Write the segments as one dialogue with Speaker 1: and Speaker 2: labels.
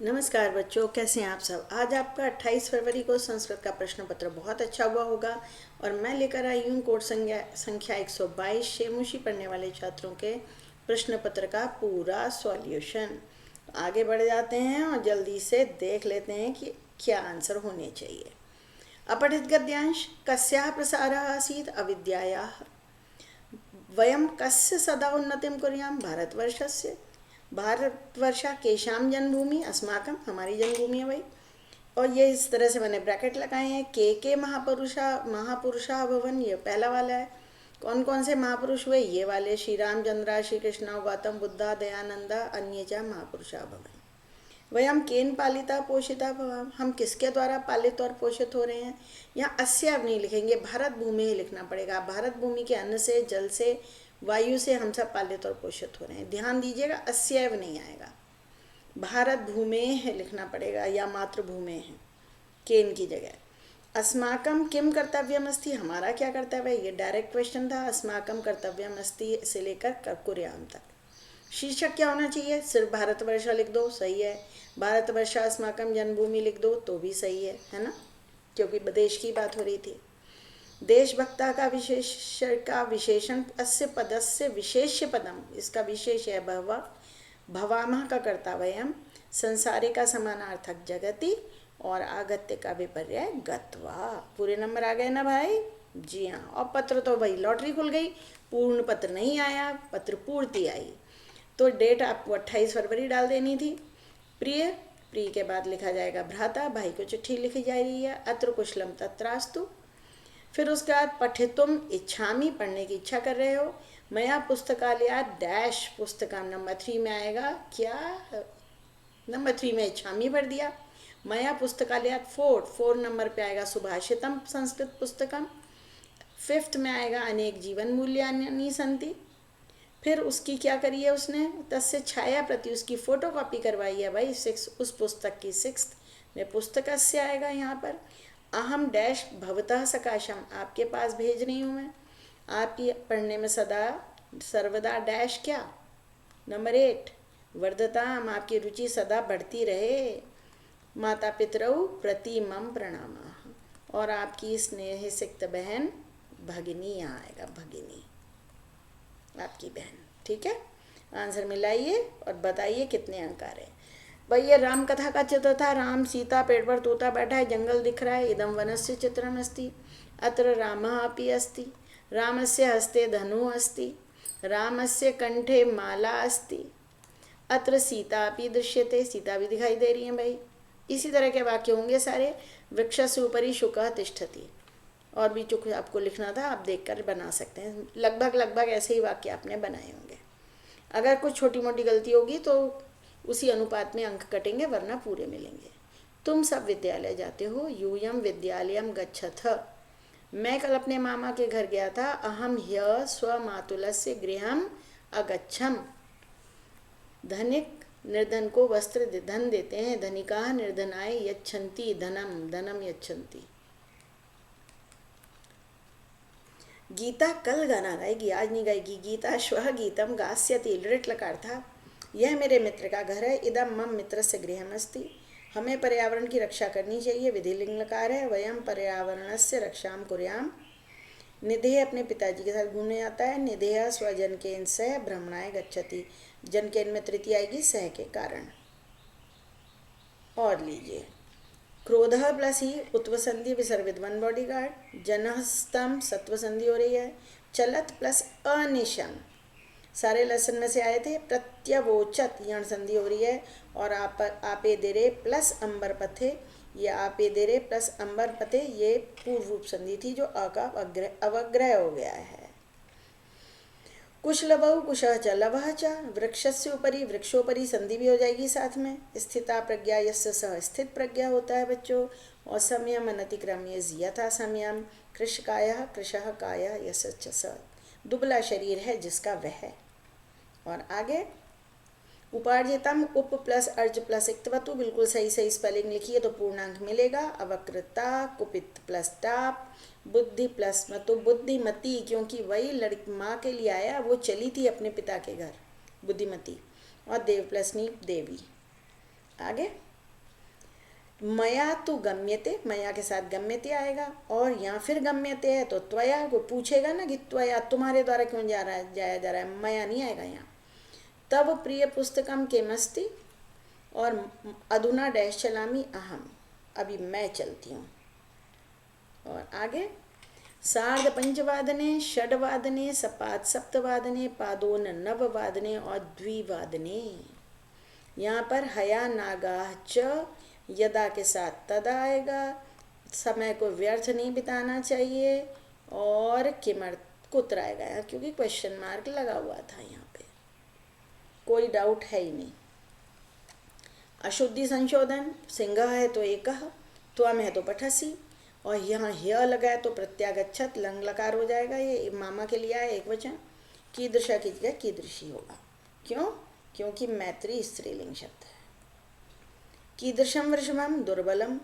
Speaker 1: नमस्कार बच्चों, कैसे हैं आप सब। आज आपका 28 फरवरी को संस्कृत का प्रश्न पत्र बहुत अच्छा हुआ होगा और मैं लेकर आई हूँ कोड संख्या 122 शेमुशी पढ़ने वाले छात्रों के प्रश्न पत्र का पूरा सॉल्यूशन। आगे बढ़ जाते हैं और जल्दी से देख लेते हैं कि क्या आंसर होने चाहिए। अपठित गद्यांश कस्याः प्रसारः आसीत् अविद्यायाः। वयं कस्य सदा उन्नतिं कुर्याम भारतवर्षस्य। भारतवर्षा केशां जन्मभूमि अस्माकं, हमारी जन्मभूमि है भाई। और ये इस तरह से मैंने ब्रैकेट लगाए हैं। के महापुरुषा भवन, ये पहला वाला है। कौन कौन से महापुरुष हुए? ये वाले, श्री रामचंद्र, श्री कृष्ण, गौतम बुद्धा, दयानंदा, अन्य च महापुरुषा भवन। वयम केन पालिता पोषिता भवाम, हम किसके द्वारा पालित और पोषित हो रहे हैं। यहाँ अस्य अब नहीं लिखेंगे, भारत भूमि ही लिखना पड़ेगा। भारत भूमि के अन्न से, जल से, वायु से हम सब पालित और पोषित हो रहे हैं। ध्यान दीजिएगा, अस्यव नहीं आएगा, भारत भूमि है लिखना पड़ेगा या मातृभूमि है केन की जगह। अस्माकम किम कर्तव्यम अस्ति, हमारा क्या कर्तव्य है। ये डायरेक्ट क्वेश्चन था। अस्माकम कर्तव्यम अस्ति से लेकर कुर्याम तक। शीर्षक क्या होना चाहिए? सिर्फ भारतवर्ष लिख दो, सही है। भारतवर्ष अस्माकम जन्मभूमि लिख दो तो भी सही है ना, क्योंकि देश की बात हो रही थी। देशभक्ता का विशेषण अस्य पदस्य विशेष्य पदम, इसका विशेष है भव। भवामह का कर्ता वयम, संसारे का समानार्थक जगति और आगत्य का विपर्यय गत्वा। पूरे नंबर आ गए ना भाई? जी हाँ। और पत्र तो भाई लॉटरी खुल गई, पूर्ण पत्र नहीं आया, पत्र पूर्ति आई। तो डेट आपको 28 फरवरी डाल देनी थी। प्रिय, प्रिय के बाद लिखा जाएगा भ्राता, भाई को चिट्ठी लिखी जा रही है। अत्र कुशलम तत्रास्तु। फिर उसके बाद पठितुम इच्छामी, पढ़ने की इच्छा कर रहे हो। मया पुस्तकालय डैश पुस्तकम, नंबर 3 में आएगा क्या? नंबर 3 में इच्छामी भर दिया। मया पुस्तकालय 4 नंबर पे आएगा सुभाषितम संस्कृत पुस्तकम। 5th में आएगा अनेक जीवन मूल्यानि सन्ति। फिर उसकी क्या करी है उसने? तस्य छाया प्रति, उसकी फोटो कॉपी करवाई है भाई। 6 उस पुस्तक की 6th में पुस्तकस्य आएगा यहाँ पर। अहम डैश भवतः सकाशम, आपके पास भेज रही हूँ मैं। आपकी पढ़ने में सदा सर्वदा डैश क्या? नंबर 8 वर्धताम, आपकी रुचि सदा बढ़ती रहे। माता पितरौ प्रति मम प्रणामः। और आपकी स्नेह सिक्त बहन भगिनी, यहाँ आएगा भगिनी, आपकी बहन। ठीक है, आंसर मिलाइए और बताइए कितने अंक आ रहे हैं। भाई ये राम कथा का चित्र था। राम सीता, पेड़ पर तोता बैठा है, जंगल दिख रहा है। इदम वनस्य चित्रम अस्ति, अत्र रामः अपि अस्ति। रामस्य हस्ते धनुः अस्ति, रामस्य कंठे माला अस्ति। अत्र सीता अपि दृश्यते, सीता भी दिखाई दे रही है भाई। इसी तरह के वाक्य होंगे सारे। वृक्षस्य उपरि शुकः तिष्ठति। और भी जो आपको लिखना था आप देखकर बना सकते हैं। लगभग ऐसे ही वाक्य आपने बनाए होंगे। अगर कुछ छोटी मोटी गलती होगी तो उसी अनुपात में अंक कटेंगे, वरना पूरे मिलेंगे। तुम सब विद्यालय जाते हो। यूयम विद्यालयम गच्छथ। मैं कल अपने मामा के घर गया था। अहम ह्यः स्वमातुलस्य गृहम अगच्छम। धनिक निर्धन को वस्त्र धन देते हैं। धनिकाः निर्धनाय यच्छन्ति धनम, धनम यच्छन्ति। गीता कल गाना गाएगी, आज नहीं गाएगी। गीता श्वः गीतम गास्यति, लृट लकार था। यह मेरे मित्र का घर है। इदम मम मित्रस्य गृहमस्ति। हमें पर्यावरण की रक्षा करनी चाहिए, विधिलिंग लकार है। वयम पर्यावरणस्य रक्षाम कुर्याम। निधेय अपने पिताजी के साथ घूमने आता है। निधेय स्वजनकेन सह भ्रमणाय गच्छति। जनकेन में तृतीय आएगी, सह के कारण। और लीजिए, क्रोध प्लस ही उत्व संधि विसर्वित वन बॉडीगार्ड। जनहस्तम सत्व संधि हो रही है। चलत प्लस अनिशम, सारे लेसन में से आए थे। प्रत्यवोचत यण संधि हो रही है। और आपे देरे प्लस अंबर पथे, ये आपे देरे प्लस अंबर पथे, ये पूर्व रूप संधि थी जो अ का अवग्रह हो गया है। कुश लवौ कुशः च लवः च। वृक्षस्य उपरि, वृक्षोपरि संधि भी हो जाएगी साथ में। स्थिता प्रज्ञा यस्य सह, स्थित प्रज्ञा होता है बच्चों। और संयम अनतिक्रम्य यथा संयम। कृशकायः कृशः कायः यस्य च स, दुबला शरीर है जिसका वह। और आगे उपार्जितम, उप प्लस अर्ज प्लस इक्तवतु, बिल्कुल सही स्पेलिंग लिखिए तो पूर्णांक मिलेगा। अवक्रता, कुपित प्लस टाप, बुद्धि प्लस मतु, बुद्धिमती, क्योंकि वही लड़की माँ के लिए आया, वो चली थी अपने पिता के घर, बुद्धिमती। और देव प्लस नी, देवी। आगे मया तु गम्यते, मया के साथ गम्यते आएगा, और या फिर गम्यते है तो त्वया को पूछेगा ना कि त्वया तुम्हारे द्वारा क्यों जाया जा रहा है, मया नहीं आएगा यहाँ। तब प्रिय पुस्तकम किमस्ति, और अधुना डैश चलामी अहम, अभी मैं चलती हूँ। और आगे सार्धपंचवादने, षड्वादने, सपाद सप्तवादने, पादोन नववादने और द्विवादने। यहाँ पर हया नागाह च यदा के साथ तदा आएगा, समय को व्यर्थ नहीं बिताना चाहिए, और किमर्थ कुत्र आएगा यहाँ, क्योंकि क्वेश्चन मार्क लगा हुआ था यहाँ पे, कोई डाउट है ही नहीं। अशुद्धि संशोधन, सिंह है तो एकह, त्वम है तो पठसी, और यहाँ ह्य लगा है तो प्रत्यागच्छत लंग लकार हो जाएगा, ये मामा के लिए है एक वचन। कीदृशा की जगह कीदृशी होगा, क्यों? क्योंकि मैत्री स्त्रीलिंग शब्द है। कीदृशम वृषभम, दुर्बलम,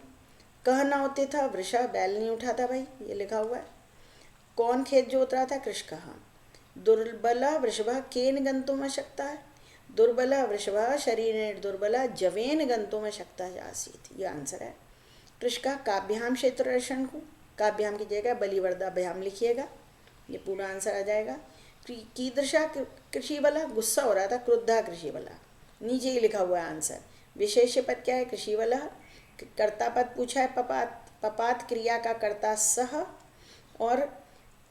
Speaker 1: कह ना होते था, वृषा बैल नहीं उठाता भाई, ये लिखा हुआ है। कौन खेत जोत रहा था? कृषक। दुर्बला वृषभा केन गंतुम अशक्ता है, दुर्बला वृषभा शरीरेण दुर्बला जवेन गंतुम अशक्ता आसीत, ये आंसर है। कृषका काव्याम क्षेत्र दर्शन को, काव्याम की जगह बलिवर्दाभ्याम लिखिएगा, ये पूरा आंसर आ जाएगा। कीदृशा कृषि बला, गुस्सा हो रहा था, क्रुद्धा कृषि बला, नीचे ही लिखा हुआ है आंसर। विशेष्य पद क्या है? कृषि बला। कर्ता पद पूछा है पपात, पपात क्रिया का कर्ता सह, और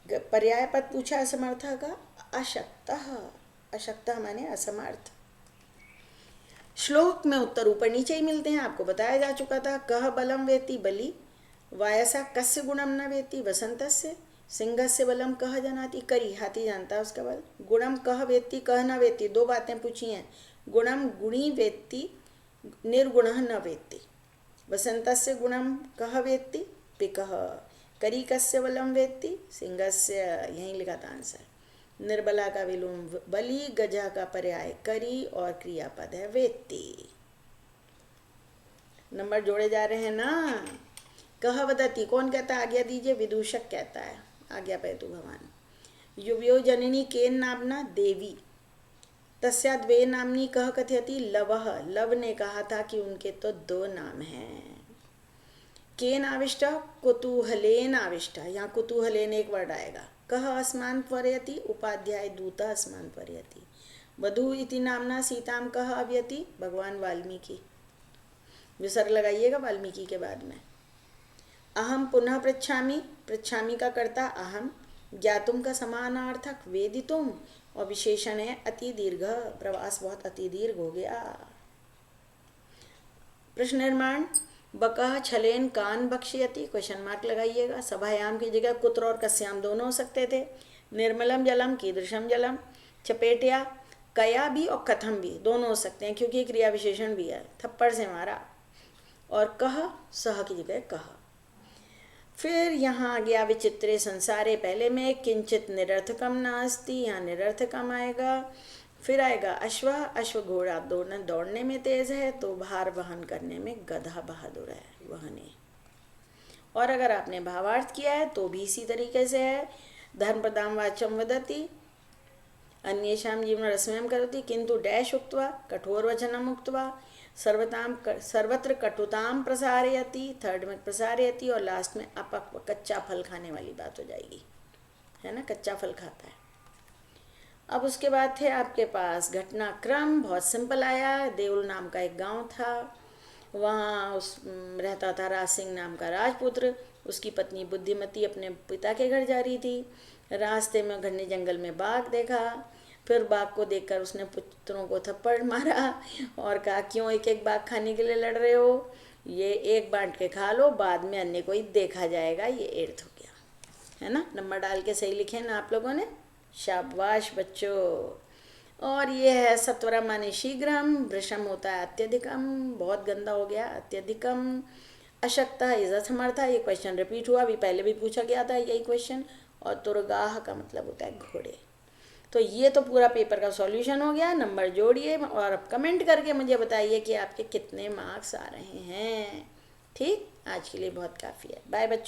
Speaker 1: पर्याय पद पूछा है असमर्थ का अशक्तः, अशक्तः माने असमर्थ। श्लोक में उत्तर ऊपर नीचे ही मिलते हैं, आपको बताया जा चुका था। कह बलम वेति बलि, वायसा कस्य गुणम न वेति वसंतस्य, सिंहस्य बलम कह जनाति, करी हाथी जानता है उसका बल। गुणम कह वेत्ति कह न वेत्ति, दो बातें पूछी हैं। गुणम गुणी वेत्ति, निर्गुणः न वेत्ति। वसंतस्य गुणम कह वेत्ति पिकः, करी कस्य बलम वेत्ति, सिंहस्य, यहीं लिखा था आंसर। निर्बला का विलोम बलि, गजा का पर्याय करी, और क्रियापद है वेत्ति। नंबर जोड़े जा रहे हैं ना। कह वदति, कौन कहता है? आज्ञा दीजिए, विदूषक कहता है, आज्ञा पेतु भगवान। युवयो जननी केन नामना, देवी। तस्या द्वे नामनी कह कथयति, लवः, लव ने कहा था कि उनके तो दो नाम हैं। केन आविष्ट, कुतूहलेन आविष्ट, यहाँ कुतूहलेन एक वर्ड आएगा। कह अस्मान त्वरयति, उपाध्याय दूत अस्मान त्वरयति। वधू इति नामना सीताम कह अव्यति, भगवान वाल्मीकि। विसर्ग लगाइएगा वाल्मीकि के बाद में। अहम पुनः पृच्छामि, पृच्छामि का कर्ता अहम, ज्ञातुम का समानार्थक वेदितुम, और विशेषण है अति दीर्घ, प्रवास बहुत अति दीर्घ हो गया। प्रश्न निर्माण, बकह छलेन कान बक्ष्यति, क्वेश्चन मार्क लगाइएगा। सभायाम की जगह कुत्र और कस्याम दोनों हो सकते थे। निर्मलम जलम, कीदृशम जलम। चपेटिया, कया भी और कथम भी दोनों हो सकते हैं, क्योंकि क्रिया विशेषण भी है, थप्पड़ से मारा। और कह, सह की जगह कह। फिर यहाँ आ गया विचित्रे संसारे, पहले में किंचित निरर्थकम नास्ति, यहाँ निरर्थकम आएगा। फिर आएगा अश्व, अश्व घोड़ा दौड़ने में तेज है, तो भार वहन करने में गधा बहादुर है, वहने। और अगर आपने भावार्थ किया है तो भी इसी तरीके से है। धर्म प्रदाम वाचम वदति, अन्येषाम जीवन रसमयम करोति, किंतु डैश उक्त्वा, कठोर वचनम उक्त्वा, सर्वत्र कटुताम प्रसारयति, थर्ड में प्रसारयति, और लास्ट में अपक्व, कच्चा फल खाने वाली बात हो जाएगी, है ना, कच्चा फल खाता है। अब उसके बाद थे आपके पास घटनाक्रम, बहुत सिंपल आया। देउल नाम का एक गांव था, वहाँ रहता था राज सिंह नाम का राजपुत्र। उसकी पत्नी बुद्धिमती अपने पिता के घर जा रही थी। रास्ते में घने जंगल में बाघ देखा, फिर बाघ को देखकर उसने पुत्रों को थप्पड़ मारा और कहा, क्यों एक एक बाघ खाने के लिए लड़ रहे हो, ये एक बांट के खा लो, बाद में अन्य कोई देखा जाएगा। ये अर्थ हो गया, है ना। नंबर डाल के सही लिखे ना आप लोगों ने, शाबाश बच्चों। और ये है सत्वरा माने शीघ्रम, वृषम होता है अत्यधिकम, बहुत गंदा हो गया, अत्यधिकम। अशक्ता इज असमर्था, ये क्वेश्चन रिपीट हुआ, अभी पहले भी पूछा गया था यही क्वेश्चन। और तुरगाह का मतलब होता है घोड़े। तो ये तो पूरा पेपर का सॉल्यूशन हो गया। नंबर जोड़िए और अब कमेंट करके मुझे बताइए कि आपके कितने मार्क्स आ रहे हैं। ठीक, आज के लिए बहुत काफ़ी है। बाय बच्चों।